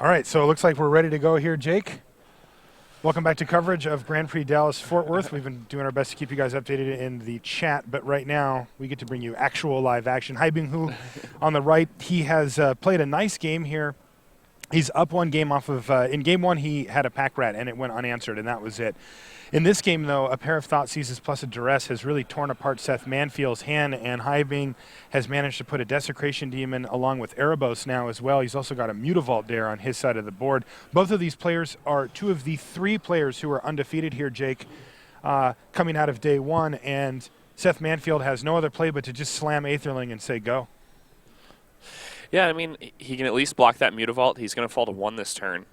All right, so it looks like we're ready to go here, Jake. Welcome back to coverage of Grand Prix Dallas-Fort Worth. We've been doing our best to keep you guys updated in the chat, but right now we get to bring you actual live action. Haibing Hu on the right, he has played a nice game here. He's up one game off of, in game one he had a pack rat and it went unanswered and that was it. In this game though, a pair of Thoughtseizes plus a Duress has really torn apart Seth Manfield's hand, and Haibing has managed to put a Desecration Demon along with Erebos now as well. He's also got a Mutavault there on his side of the board. Both of these players are two of the three players who are undefeated here, Jake, coming out of day one, and Seth Manfield has no other play but to just slam Aetherling and say go. Yeah, I mean, he can at least block that Mutavault. He's going to fall to 1 this turn.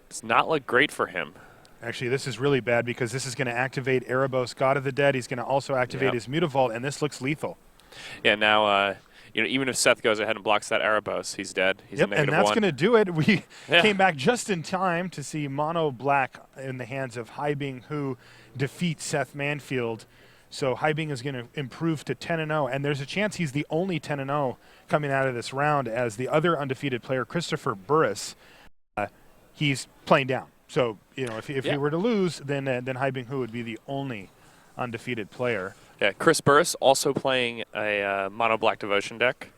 It's not look great for him. Actually, this is really bad because this is going to activate Erebos, God of the Dead. He's going to also activate his Mutavault, and this looks lethal. Yeah, now, even if Seth goes ahead and blocks that Erebos, he's dead. He's a and that's going to do it. We Yeah. came back just in time to see Mono Black in the hands of Haibing, who defeats Seth Manfield. So Haibing is going to improve to 10-0, and there's a chance he's the only 10-0 coming out of this round, as the other undefeated player, Christopher Burris, he's playing down. So, if he were to lose, then Haibing Hu would be the only undefeated player. Yeah, Chris Burris also playing a Mono Black Devotion deck.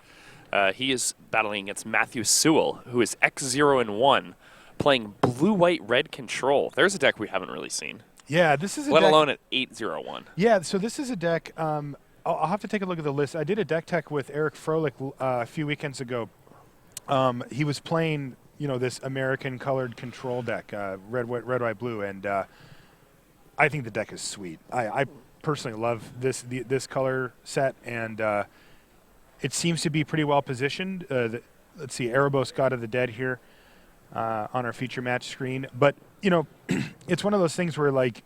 He is battling against Matthew Sewwell, who is X0-1, playing blue-white-red control. There's a deck we haven't really seen. Yeah, this is a let deck, alone at 8-0-1. Yeah, so this is a deck. I'll have to take a look at the list. I did a deck tech with Eric Froelich a few weekends ago. He was playing, this American colored control deck, red, white, blue, and I think the deck is sweet. I personally love this color set, and it seems to be pretty well positioned. Let's see, Erebos, God of the Dead here on our feature match screen. But, it's one of those things where, like,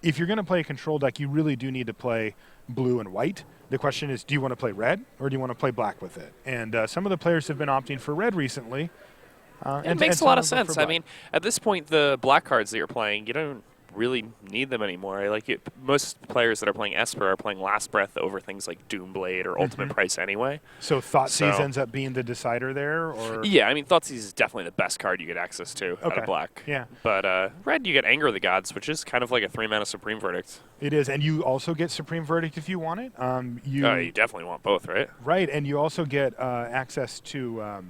if you're going to play a control deck, you really do need to play blue and white. The question is, do you want to play red or do you want to play black with it? And some of the players have been opting for red recently. It makes a lot of sense. I mean, at this point, the black cards that you're playing, you don't really need them anymore. Most players that are playing Esper are playing Last Breath over things like Doomblade or Ultimate Price anyway. So Thoughtseize ends up being the decider there? Or? Yeah, I mean, Thoughtseize is definitely the best card you get access to out of black. Yeah. But red, you get Anger of the Gods, which is kind of like a 3-mana Supreme Verdict. It is, and you also get Supreme Verdict if you want it. You definitely want both, right? Right, and you also get access to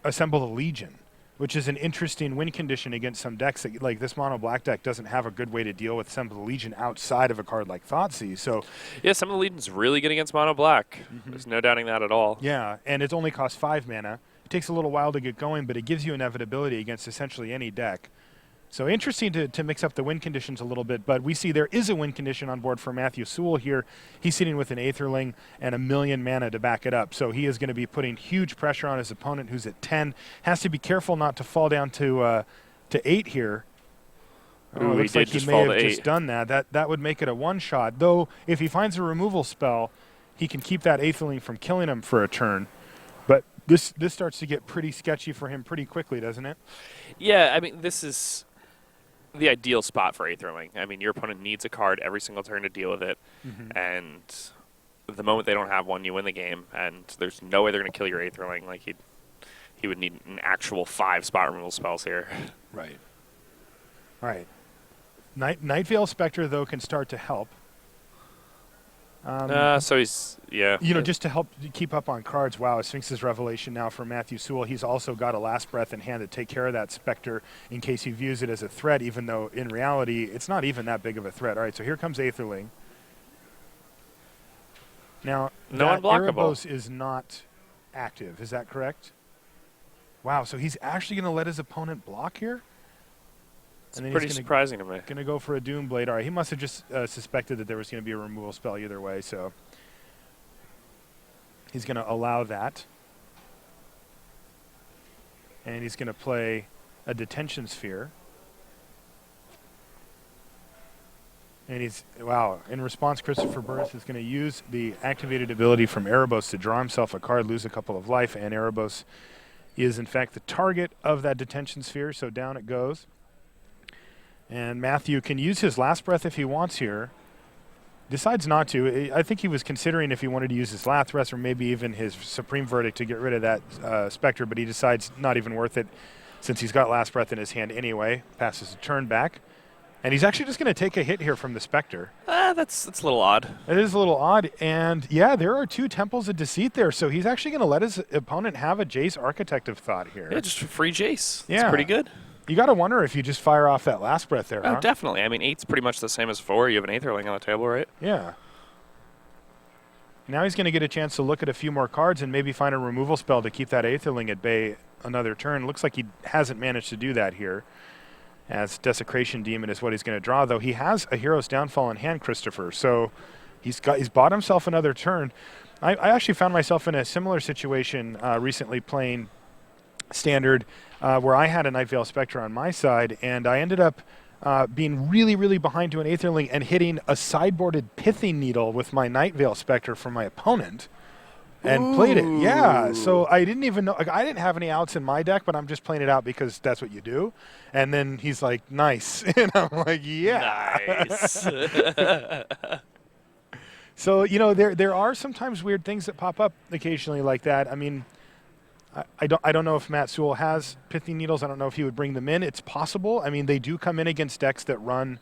Assemble the Legion, which is an interesting win condition against some decks. Like this mono black deck doesn't have a good way to deal with Assemble the Legion outside of a card like Thoughtseize. So yeah, Assemble the Legion's really good against mono black. There's no doubting that at all. Yeah, and it only costs 5 mana. It takes a little while to get going, but it gives you inevitability against essentially any deck. So interesting to mix up the win conditions a little bit, but we see there is a win condition on board for Matthew Sewwell here. He's sitting with an Aetherling and 1,000,000 mana to back it up. So he is going to be putting huge pressure on his opponent, who's at 10. Has to be careful not to fall down to 8 here. Ooh, it looks like he may have just done that. That would make it a one-shot. Though, if he finds a removal spell, he can keep that Aetherling from killing him for a turn. But this starts to get pretty sketchy for him pretty quickly, doesn't it? Yeah, I mean, this is the ideal spot for Aetherling. I mean, your opponent needs a card every single turn to deal with it, and the moment they don't have one, you win the game, and there's no way they're going to kill your Aetherling. Like, he would need an actual 5 spot removal spells here. Right. All right. Nightveil Spectre, though, can start to help. So he's, yeah. Just to help keep up on cards. Wow, Sphinx's Revelation now for Matthew Sewwell. He's also got a Last Breath in hand to take care of that Spectre in case he views it as a threat, even though in reality it's not even that big of a threat. All right, so here comes Aetherling. Now, that Erebos is not active. Is that correct? Wow, so he's actually going to let his opponent block here? It's pretty surprising to me. Going to go for a Doomblade. All right, he must have just suspected that there was going to be a removal spell either way, so he's going to allow that. And he's going to play a Detention Sphere. And in response, Christopher Burris is going to use the activated ability from Erebos to draw himself a card, lose a couple of life, and Erebos is, in fact, the target of that Detention Sphere, so down it goes. And Matthew can use his Last Breath if he wants here. Decides not to. I think he was considering if he wanted to use his Lathras or maybe even his Supreme Verdict to get rid of that Spectre, but he decides not even worth it since he's got Last Breath in his hand anyway. Passes a turn back. And he's actually just going to take a hit here from the Spectre. That's a little odd. It is a little odd. And, yeah, there are 2 Temples of Deceit there, so he's actually going to let his opponent have a Jace Architect of Thought here. Yeah, just free Jace. Yeah. That's pretty good. You got to wonder if you just fire off that Last Breath there, Oh, huh? definitely. I mean, 8's pretty much the same as 4. You have an Aetherling on the table, right? Yeah. Now he's going to get a chance to look at a few more cards and maybe find a removal spell to keep that Aetherling at bay another turn. Looks like he hasn't managed to do that here, as Desecration Demon is what he's going to draw, though he has a Hero's Downfall in hand, Christopher. So he's bought himself another turn. I actually found myself in a similar situation recently playing Standard where I had a Night Veil Spectre on my side, and I ended up being really, really behind to an Aetherling and hitting a sideboarded Pithing Needle with my Night Veil Spectre from my opponent. And played it, yeah. So I didn't even know. Like, I didn't have any outs in my deck, but I'm just playing it out because that's what you do. And then he's like, "Nice," and I'm like, "Yeah." Nice. So there are sometimes weird things that pop up occasionally like that. I mean, I don't know if Matt Sewwell has Pithing Needles. I don't know if he would bring them in. It's possible. I mean, they do come in against decks that run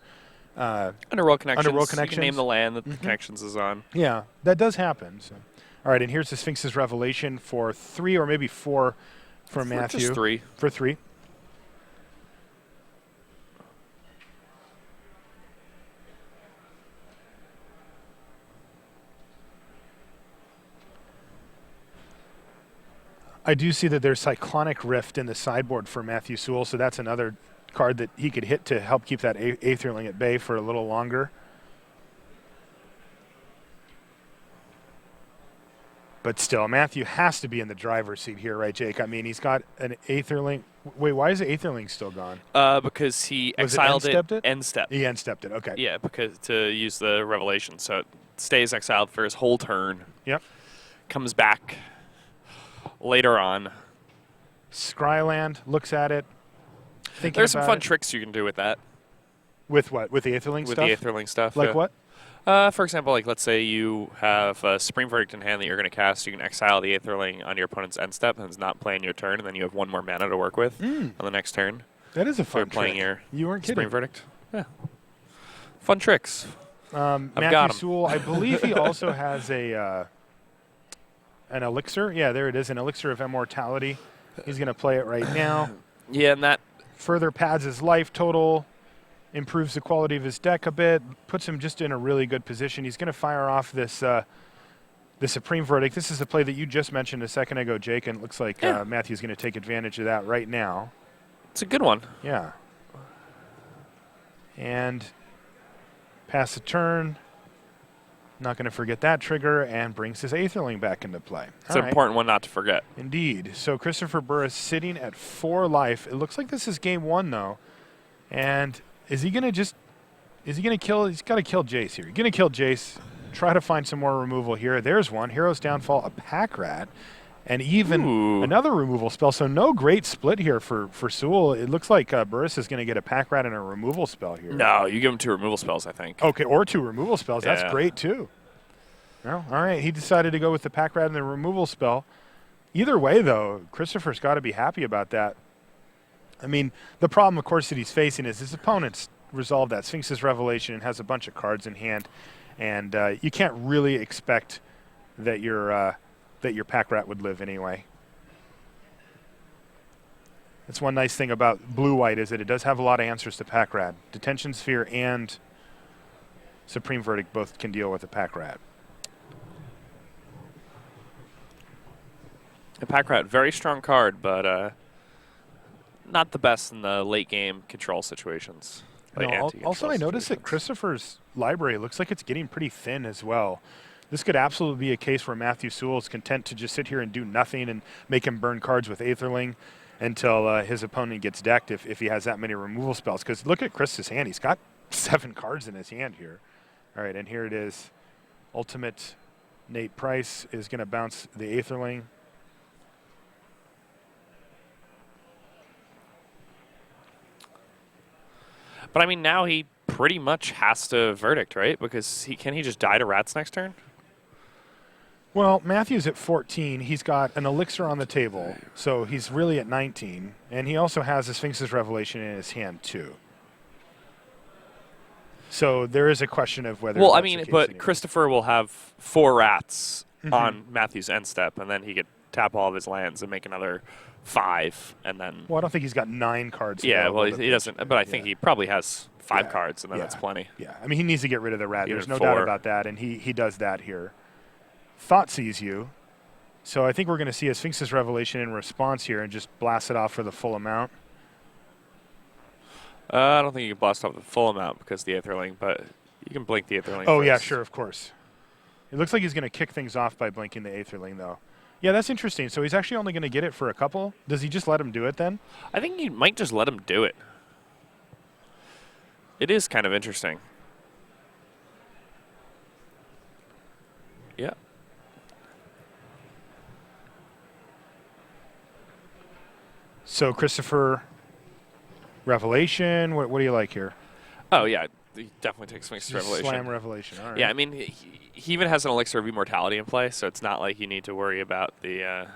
Underworld Connections. Underworld You Connections. can name the land that the Connections is on. Yeah, that does happen. So. All right, and here's the Sphinx's Revelation for 3 or maybe 4 from Matthew. Just 3. For 3. I do see that there's Cyclonic Rift in the sideboard for Matthew Sewwell, so that's another card that he could hit to help keep that Aetherling at bay for a little longer. But still, Matthew has to be in the driver's seat here, right, Jake? I mean, he's got an Aetherling. Wait, why is the Aetherling still gone? Because he Was it exiled end-stepped it? End step. He end-stepped it, okay. Yeah, because to use the Revelation. So it stays exiled for his whole turn. Yep. Comes back later on. Scryland looks at it. There's some fun tricks you can do with that. With what? With the Aetherling With stuff? the Aetherling stuff. Like yeah. what? For example, like let's say you have a Supreme Verdict in hand that you're going to cast. You can exile the Aetherling on your opponent's end step, and it's not playing your turn, and then you have 1 more mana to work with on the next turn. That is a So fun you're playing trick. your You weren't Supreme kidding. Verdict. Yeah. Fun tricks. Matthew got 'em. Sewwell, I believe he also has an elixir. Yeah, there it is, an elixir of immortality. He's going to play it right now. Yeah, and that Further pads his life total, improves the quality of his deck a bit, puts him just in a really good position. He's going to fire off this the Supreme Verdict. This is the play that you just mentioned a second ago, Jake, and it looks like Matthew's going to take advantage of that right now. it's a good one. Yeah. And pass the turn. Not going to forget that trigger, and brings his Aetherling back into play. It's All an right. important one not to forget. Indeed. So Christopher Burris sitting at 4 life. It looks like this is game 1, though. And is he going to kill? He's got to kill Jace here. He's going to kill Jace. Try to find some more removal here. There's one. Hero's Downfall, a Pack Rat, and even another removal spell. So no great split here for Sewwell. It looks like Burris is going to get a Pack Rat and a removal spell here. No, you give him 2 removal spells, I think. Okay, or 2 removal spells. That's Yeah. great, too. Well, all right. He decided to go with the Pack Rat and the removal spell. Either way, though, Christopher's got to be happy about that. I mean, the problem, of course, that he's facing is his opponent's resolved that Sphinx's Revelation and has a bunch of cards in hand, and you can't really expect that your Pack Rat would live anyway. That's one nice thing about blue-white is that it does have a lot of answers to Pack Rat. Detention Sphere and Supreme Verdict both can deal with a Pack Rat. A Pack Rat, very strong card, but not the best in the late game control situations. Like No, anti-control also, I noticed that situations. Christopher's library looks like it's getting pretty thin as well. This could absolutely be a case where Matthew Sewwell is content to just sit here and do nothing and make him burn cards with Aetherling until his opponent gets decked if he has that many removal spells. Because look at Chris's hand. He's got 7 cards in his hand here. All right, and here it is. Ultimate Nate Price is going to bounce the Aetherling. But I mean, now he pretty much has to verdict, right? Because can he just die to rats next turn? Well, Matthew's at 14. He's got an elixir on the table, so he's really at 19. And he also has a Sphinx's Revelation in his hand, too. So there is a question of whether. Well, that's I the mean, case but anymore. Christopher will have 4 rats on Matthew's end step, and then he could tap all of his lands and make another 5, and then. Well, I don't think he's got 9 cards. Yeah, well, available he doesn't. But I think he probably has 5 Yeah. cards, and then Yeah. that's plenty. Yeah, I mean, he needs to get rid of the rat. Even There's no doubt 4. about that, and he does that here. Thought sees you. So I think we're going to see a Sphinx's Revelation in response here and just blast it off for the full amount. I don't think you can blast off the full amount because the Aetherling, but you can blink the Aetherling. Oh, yeah, first. sure, of course. It looks like he's going to kick things off by blinking the Aetherling, though. Yeah, that's interesting. So he's actually only going to get it for a couple? Does he just let him do it then? I think you might just let him do it. It is kind of interesting. Yeah. So Christopher, Revelation, what do you like here? Oh, yeah. He definitely takes Sphinx's Just Revelation. Slam Revelation, all right. Yeah, I mean, he even has an Elixir of Immortality in play, so it's not like you need to worry about the...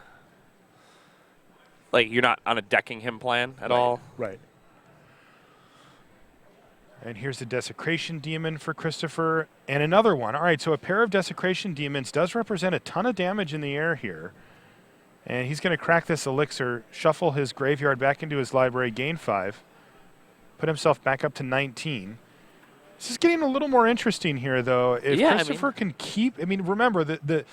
like, you're not on a decking him plan at all. Right. And here's the Desecration Demon for Christopher. And another one. All right, so a pair of Desecration Demons does represent a ton of damage in the air here. And he's going to crack this Elixir, shuffle his graveyard back into his library, gain 5, put himself back up to 19. This is getting a little more interesting here, though. If Christopher can keep... I mean, remember, the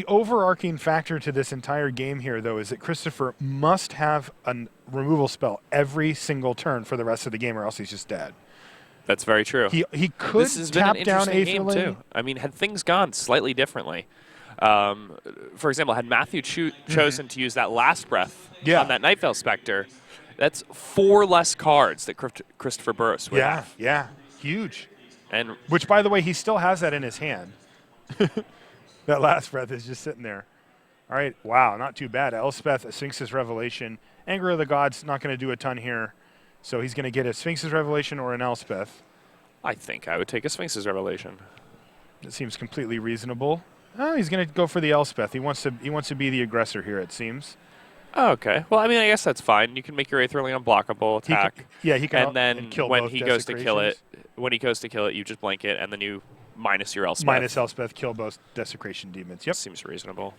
overarching factor to this entire game here, though, is that Christopher must have a removal spell every single turn for the rest of the game, or else he's just dead. That's very true. He could This has been tap an down interesting game, Aetherling. too. I mean, had things gone slightly differently, for example, had Matthew chosen to use that last breath on that Night Veil Spectre, that's 4 less cards that Christopher Burris would have. Yeah, huge. And which, by the way, he still has that in his hand. That last breath is just sitting there. All right, wow, not too bad. Elspeth, a Sphinx's Revelation. Anger of the Gods, not going to do a ton here. So he's going to get a Sphinx's Revelation or an Elspeth. I think I would take a Sphinx's Revelation. That seems completely reasonable. Oh, he's going to go for the Elspeth. He wants to be the aggressor here, it seems. Oh, okay. Well, I mean, I guess that's fine. You can make your Aetherling unblockable, attack. He can. And then kill when both he goes to kill it, Desecrations. you just blank it, and then you minus your Elspeth. Minus Elspeth, kill both Desecration Demons. Yep. Seems reasonable.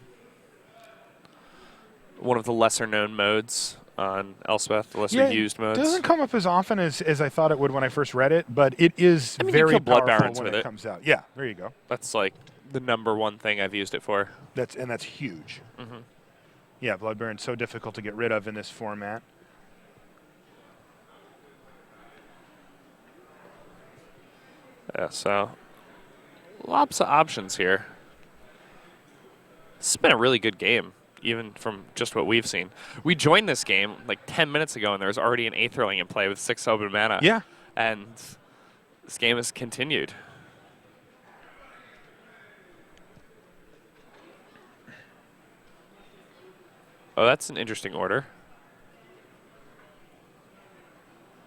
One of the lesser-known modes on Elspeth, the lesser-used modes. It doesn't come up as often as I thought it would when I first read it, but it is very you kill Blood powerful Barons when with it it. comes out. Yeah, there you go. That's like the #1 thing I've used it for. That's huge. Yeah, Blood Baron's so difficult to get rid of in this format. Yeah, so lots of options here. This has been a really good game, even from just what we've seen. We joined this game like 10 minutes ago, and there was already an Aetherling in play with 6 open mana. Yeah. And this game has continued. Oh, that's an interesting order.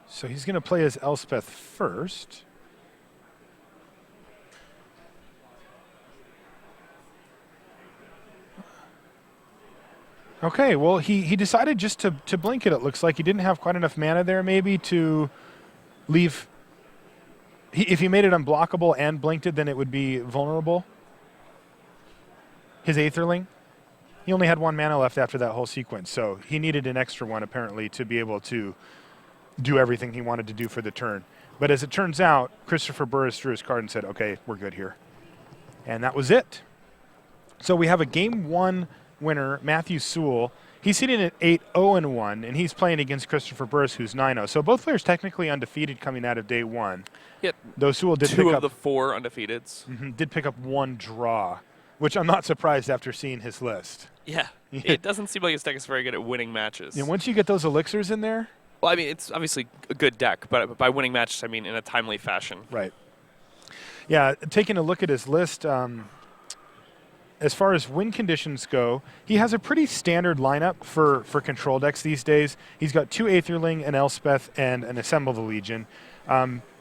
So he's going to play as Elspeth first. Okay, well, he decided just to blink it, it looks like. He didn't have quite enough mana there, maybe, to leave. If he made it unblockable and blinked it, then it would be vulnerable. His Aetherling. He only had 1 mana left after that whole sequence, so he needed an extra one, apparently, to be able to do everything he wanted to do for the turn. But as it turns out, Christopher Burris drew his card and said, okay, we're good here. And that was it. So we have a Game 1 winner, Matthew Sewwell. He's sitting at 8-0-1, and he's playing against Christopher Burris, who's 9-0. So both players technically undefeated coming out of day 1. Yeah, though Sewwell did 2 pick of up the 4 undefeateds. Did pick up 1 draw, which I'm not surprised after seeing his list. Yeah, it doesn't seem like his deck is very good at winning matches. And once you get those elixirs in there. Well, I mean, it's obviously a good deck, but by winning matches, I mean in a timely fashion. Right. Yeah, taking a look at his list, as far as win conditions go, he has a pretty standard lineup for control decks these days. He's got 2 Aetherling, an Elspeth, and an Assemble the Legion.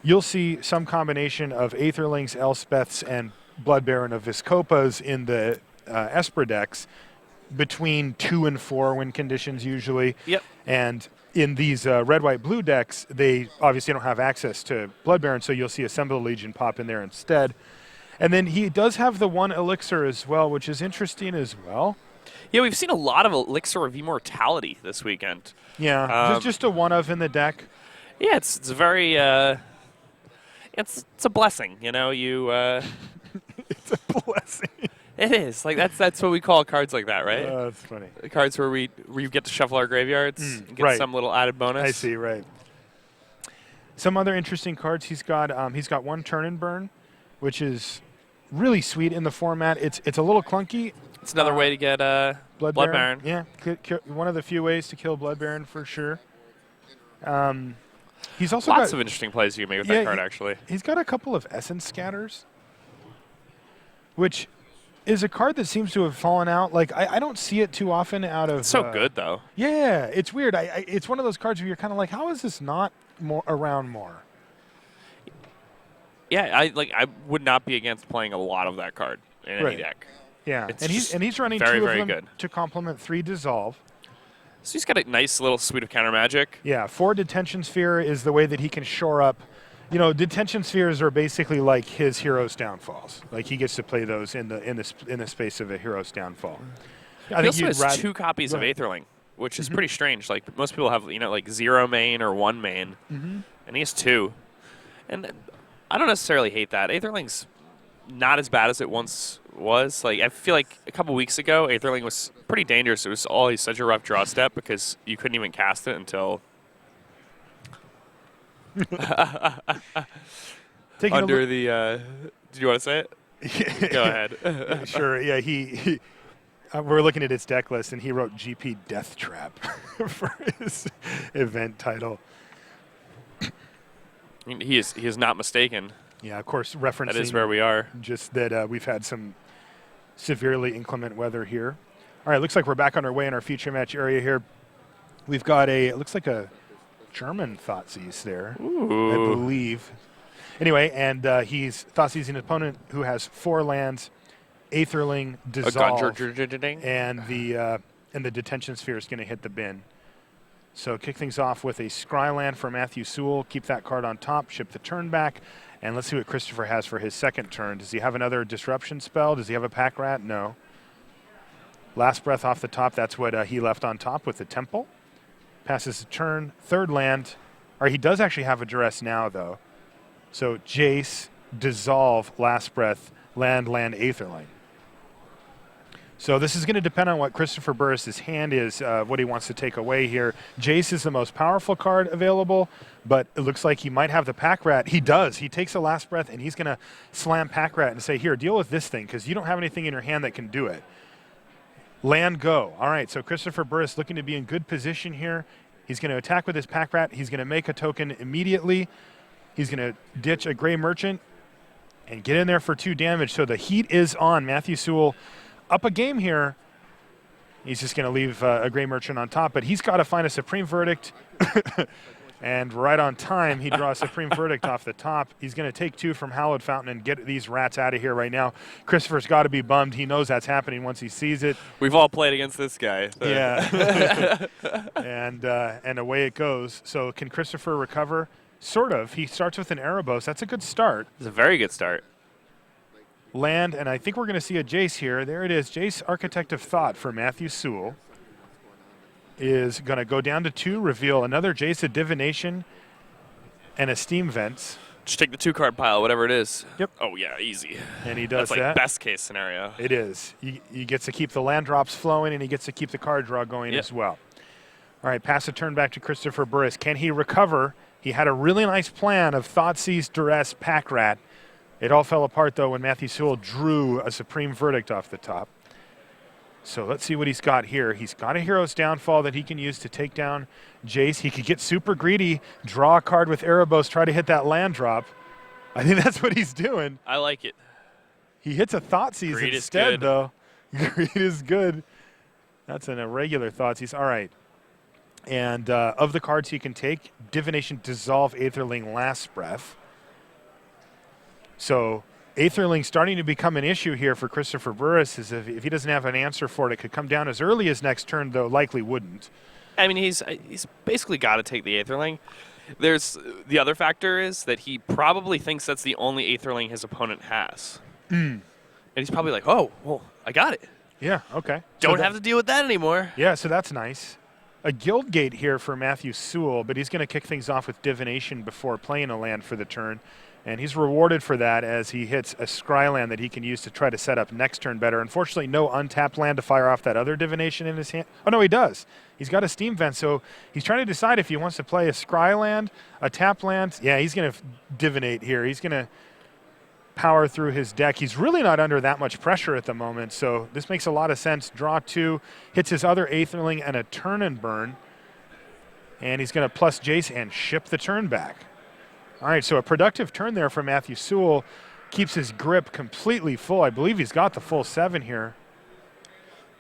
You'll see some combination of Aetherlings, Elspeths, and Blood Baron of Viscopas in the Esper decks between 2 and 4 win conditions usually. Yep. And in these red, white, blue decks, they obviously don't have access to Blood Baron, so you'll see Assemble the Legion pop in there instead. And then he does have the 1 Elixir as well, which is interesting as well. Yeah, we've seen a lot of Elixir of Immortality this weekend. Yeah, just a 1 of in the deck. Yeah, it's a very it's a blessing, you know. You It's a blessing. it is like that's what we call cards like that, right? That's funny. Cards where you get to shuffle our graveyards, and get right. some little added bonus. I see, right. Some other interesting cards he's got 1 Turn and Burn, which is really sweet in the format. It's a little clunky. It's another way to get Blood Baron. Yeah, one of the few ways to kill Blood Baron for sure. He's also Lots got of interesting plays you can make with that card, actually. He's got a couple of Essence Scatters, which is a card that seems to have fallen out. Like, I don't see it too often out of... It's so good, though. Yeah, it's weird. It's one of those cards where you're kind of like, how is this not around more? Yeah, I would not be against playing a lot of that card in any deck. Yeah, It's and he's running very, 2 of very them good. to complement 3 Dissolve. So he's got a nice little suite of counter magic. Yeah, 4 Detention Sphere is the way that he can shore up. You know, Detention Spheres are basically like his Hero's Downfalls. Like, he gets to play those in the space of a Hero's Downfall. He also has 2 copies of Aetherling, which is pretty strange. Like, most people have, 0 main or 1 main, and he has 2. And I don't necessarily hate that. Aetherling's not as bad as it once was. Like, I feel like a couple weeks ago, Aetherling was pretty dangerous. It was always such a rough draw step because you couldn't even cast it until under the. Did you want to say it? Go ahead. Sure. Yeah. He we're looking at his deck list, and he wrote GP Death Trap for his event title. He is not mistaken. Yeah, of course, referencing that is where we are. Just that we've had some severely inclement weather here. All right, looks like we're back on our way in our feature match area here. We've got it looks like a German Thoughtseize there, Ooh. I believe. Anyway, and he's Thoughtseizing an opponent who has 4 lands, Aetherling, Dissolve, and the Detention Sphere is going to hit the bin. So kick things off with a Scry land for Matthew Sewwell. Keep that card on top, ship the turn back, and let's see what Christopher has for his second turn. Does he have another Disruption spell? Does he have a Pack Rat? No. Last Breath off the top, that's what he left on top with the Temple. Passes the turn, third land. Or he does actually have a Duress now, though. So Jace, Dissolve, Last Breath, land, Aetherling. So this is going to depend on what Christopher Burris' hand is, what he wants to take away here. Jace is the most powerful card available, but it looks like he might have the Pack Rat. He does. He takes a Last Breath, and he's going to slam Pack Rat and say, here, deal with this thing, because you don't have anything in your hand that can do it. Land, go. All right, so Christopher Burris looking to be in good position here. He's going to attack with his Pack Rat. He's going to make a token immediately. He's going to ditch a Gray Merchant and get in there for 2 damage. So the heat is on. Matthew Sewwell up a game here. He's just going to leave a Gray Merchant on top, but he's got to find a Supreme Verdict. And right on time, he draws Supreme Verdict off the top. He's going to take 2 from Hallowed Fountain and get these rats out of here right now. Christopher's got to be bummed. He knows that's happening once he sees it. We've all played against this guy. So. Yeah. and away it goes. So can Christopher recover? Sort of. He starts with an Erebos. That's a good start. It's a very good start. Land, and I think we're going to see a Jace here. There it is. Jace, Architect of Thought for Matthew Sewwell. Is going to go down to 2, reveal another Jace of Divination and a Steam Vents. Just take the 2-card pile, whatever it is. Yep. Oh, yeah, easy. And he does That's that. like best case scenario. It is. He gets to keep the land drops flowing, and he gets to keep the card draw going as well. All right, pass the turn back to Christopher Burris. Can he recover? He had a really nice plan of Thoughtseize, Duress, Pack Rat. It all fell apart, though, when Matthew Sewwell drew a Supreme Verdict off the top. So let's see what he's got here. He's got a Hero's Downfall that he can use to take down Jace. He could get super greedy, draw a card with Erebos, try to hit that land drop. I think that's what he's doing. I like it. He hits a Thoughtseize instead, though. Greed is good. That's an irregular Thoughtseize. All right. And of the cards he can take, Divination, Dissolve, Aetherling, Last Breath. So Aetherling starting to become an issue here for Christopher Burris. Is if he doesn't have an answer for it, it could come down as early as next turn, though likely wouldn't. I mean, he's basically got to take the Aetherling. There's the other factor is that he probably thinks that's the only Aetherling his opponent has. And he's probably like, oh, well, I got it. Yeah, okay. Don't have to deal with that anymore. Yeah, so that's nice. A Guild Gate here for Matthew Sewwell, but he's going to kick things off with Divination before playing a land for the turn. And he's rewarded for that as he hits a Scry land that he can use to try to set up next turn better. Unfortunately, no untapped land to fire off that other Divination in his hand. Oh, no, he does. He's got a Steam Vent, so he's trying to decide if he wants to play a Scry land, a tap land. Yeah, he's going to divinate here. He's going to power through his deck. He's really not under that much pressure at the moment, so this makes a lot of sense. Draw 2, hits his other Aetherling and a turn and burn. And he's going to plus Jace and ship the turn back. All right, so a productive turn there for Matthew Sewwell. Keeps his grip completely full. I believe he's got the full 7 here.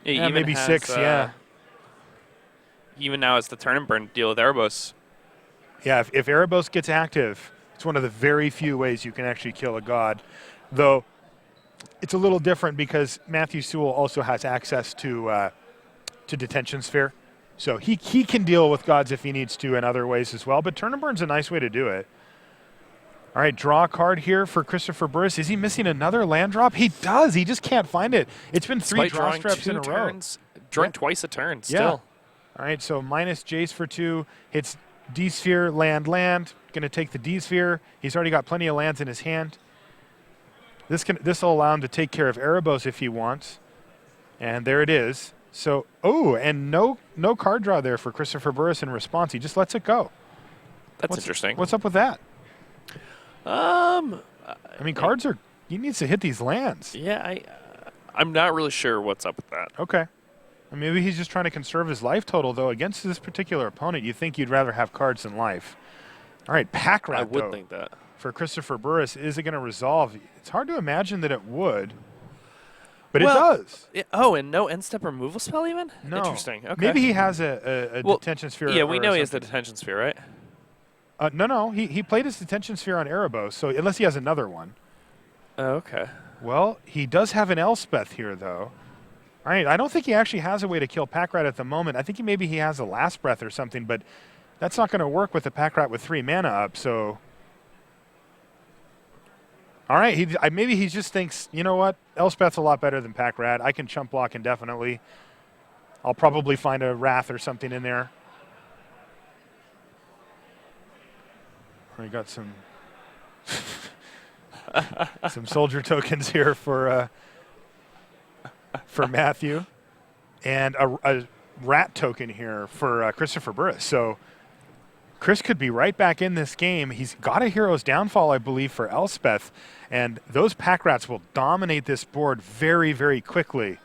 Yeah, maybe has, 6, yeah. Even now it's the turn and burn deal with Erebos. Yeah, if Erebos gets active, it's one of the very few ways you can actually kill a god. Though it's a little different because Matthew Sewwell also has access to Detention Sphere. So he can deal with gods if he needs to in other ways as well. But turn and burn's a nice way to do it. All right, draw a card here for Christopher Burris. Is he missing another land drop? He does. He just can't find it. It's been 3 draw straps in a row. Drawing twice a turn still. Yeah. All right, so minus Jace for 2. Hits D-Sphere, land. Going to take the D-Sphere. He's already got plenty of lands in his hand. This will allow him to take care of Erebos if he wants. And there it is. So, and no card draw there for Christopher Burris in response. He just lets it go. That's interesting. What's up with that? I mean, cards are... He needs to hit these lands. Yeah, I'm not really sure what's up with that. Okay. And maybe he's just trying to conserve his life total, though. Against this particular opponent, you think you'd rather have cards than life. All right, Pack Rat, I would think that. For Christopher Burris, is it going to resolve? It's hard to imagine that it would, but it does. And no end-step removal spell even? No. Interesting. Okay. Maybe he has a Detention Sphere. Yeah, we know he has the Detention Sphere, right? No. He played his Detention Sphere on Erebos, so unless he has another one. Oh, okay. Well, he does have an Elspeth here, though. All right, I don't think he actually has a way to kill Pack Rat at the moment. I think maybe he has a Last Breath or something, but that's not going to work with a Pack Rat with 3 mana up, so... All right, maybe he just thinks, you know what, Elspeth's a lot better than Pack Rat. I can chump block indefinitely. I'll probably find a Wrath or something in there. I got some some soldier tokens here for Matthew, and a rat token here for Christopher Burris. So Chris could be right back in this game. He's got a Hero's Downfall, I believe, for Elspeth, and those Pack Rats will dominate this board very, very quickly.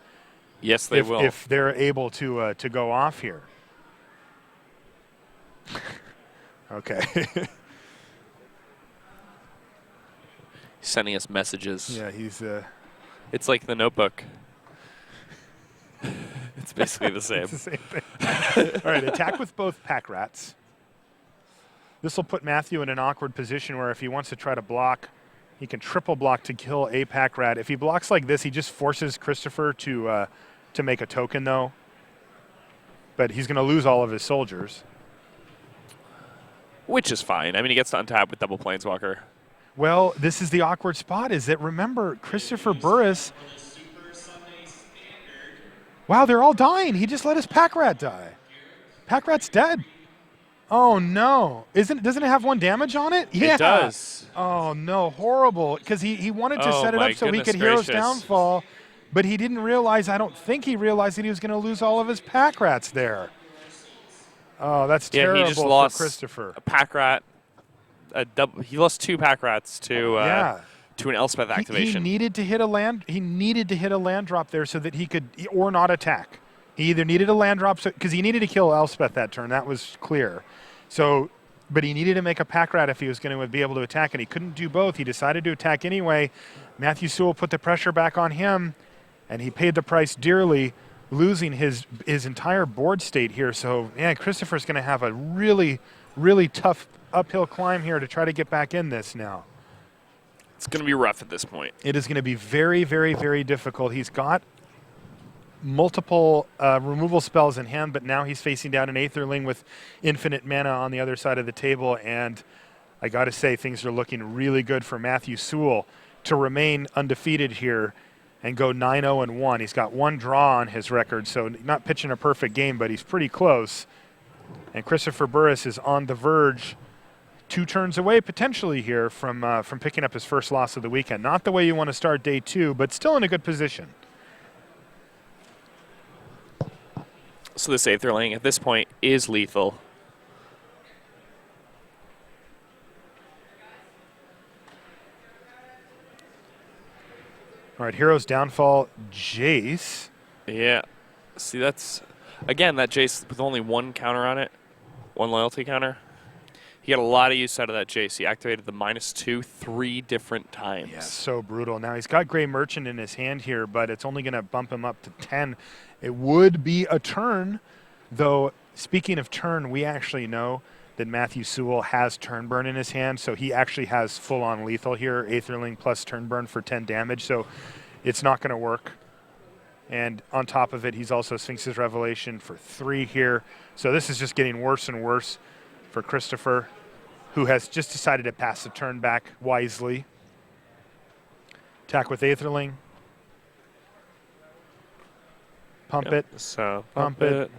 Yes, they will. If they're able to go off here. Okay. He's sending us messages. Yeah, he's... It's like the Notebook. It's basically the same. It's the same thing. All right, attack with both Pack Rats. This will put Matthew in an awkward position where if he wants to try to block, he can triple block to kill a Pack Rat. If he blocks like this, he just forces Christopher to make a token, though. But he's going to lose all of his soldiers. Which is fine. I mean, he gets to untap with double Planeswalker. Well, this is the awkward spot, is that, remember, Christopher Burris... Wow, they're all dying. He just let his Pack Rat die. Pack Rat's dead. Oh, no. Doesn't it have 1 damage on it? Yeah. It does. Oh, no. Horrible. Because he wanted to set it up so he could Hero's Downfall, but he didn't realize, I don't think he realized that he was going to lose all of his Pack Rats there. Oh, that's terrible he just lost for Christopher. A Pack Rat. He lost 2 Pack Rats to an Elspeth activation. He needed to hit a land. He needed to hit a land drop there so that he could or not attack. He either needed a land drop because he needed to kill Elspeth that turn. That was clear. So, but he needed to make a Pack Rat if he was going to be able to attack, and he couldn't do both. He decided to attack anyway. Matthew Sewwell put the pressure back on him, and he paid the price dearly. losing his entire board state here. So, yeah, Christopher's going to have a really, really tough uphill climb here to try to get back in this now. It's going to be rough at this point. It is going to be very, very, very difficult. He's got multiple removal spells in hand, but now he's facing down an Aetherling with infinite mana on the other side of the table, and I got to say things are looking really good for Matthew Sewwell to remain undefeated here and go 9-0-1. He's got one draw on his record, so not pitching a perfect game, but he's pretty close. And Christopher Burris is on the verge, 2 turns away potentially here from picking up his first loss of the weekend. Not the way you want to start day 2, but still in a good position. So this Aetherling at this point is lethal. All right, Hero's Downfall, Jace. Yeah. See, that's, again, that Jace with only 1 counter on it, 1 loyalty counter. He got a lot of use out of that Jace. He activated the -2 3 different times. Yeah, so brutal. Now, he's got Grey Merchant in his hand here, but it's only going to bump him up to 10. It would be a turn, though, speaking of turn, we actually know that Matthew Sewwell has turn burn in his hand, so he actually has full-on lethal here, Aetherling plus turn burn for 10 damage, so it's not going to work. And on top of it, he's also Sphinx's Revelation for 3 here. So this is just getting worse and worse for Christopher, who has just decided to pass the turn back wisely. Attack with Aetherling. Pump it. So Pump it.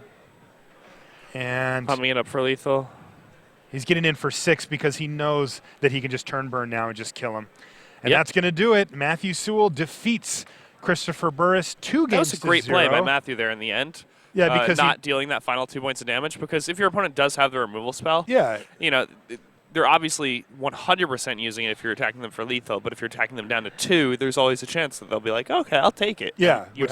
And pumping it up for lethal. he's getting in for 6 because he knows that he can just turn burn now and just kill him. And that's going to do it. Matthew Sewwell defeats Christopher Burris 2 games to 0. That was a great play by Matthew there in the end. Yeah, because not dealing that final 2 points of damage, because if your opponent does have the removal spell, yeah, you know, they're obviously 100% using it if you're attacking them for lethal, but if you're attacking them down to 2, there's always a chance that they'll be like, okay, I'll take it. Yeah, You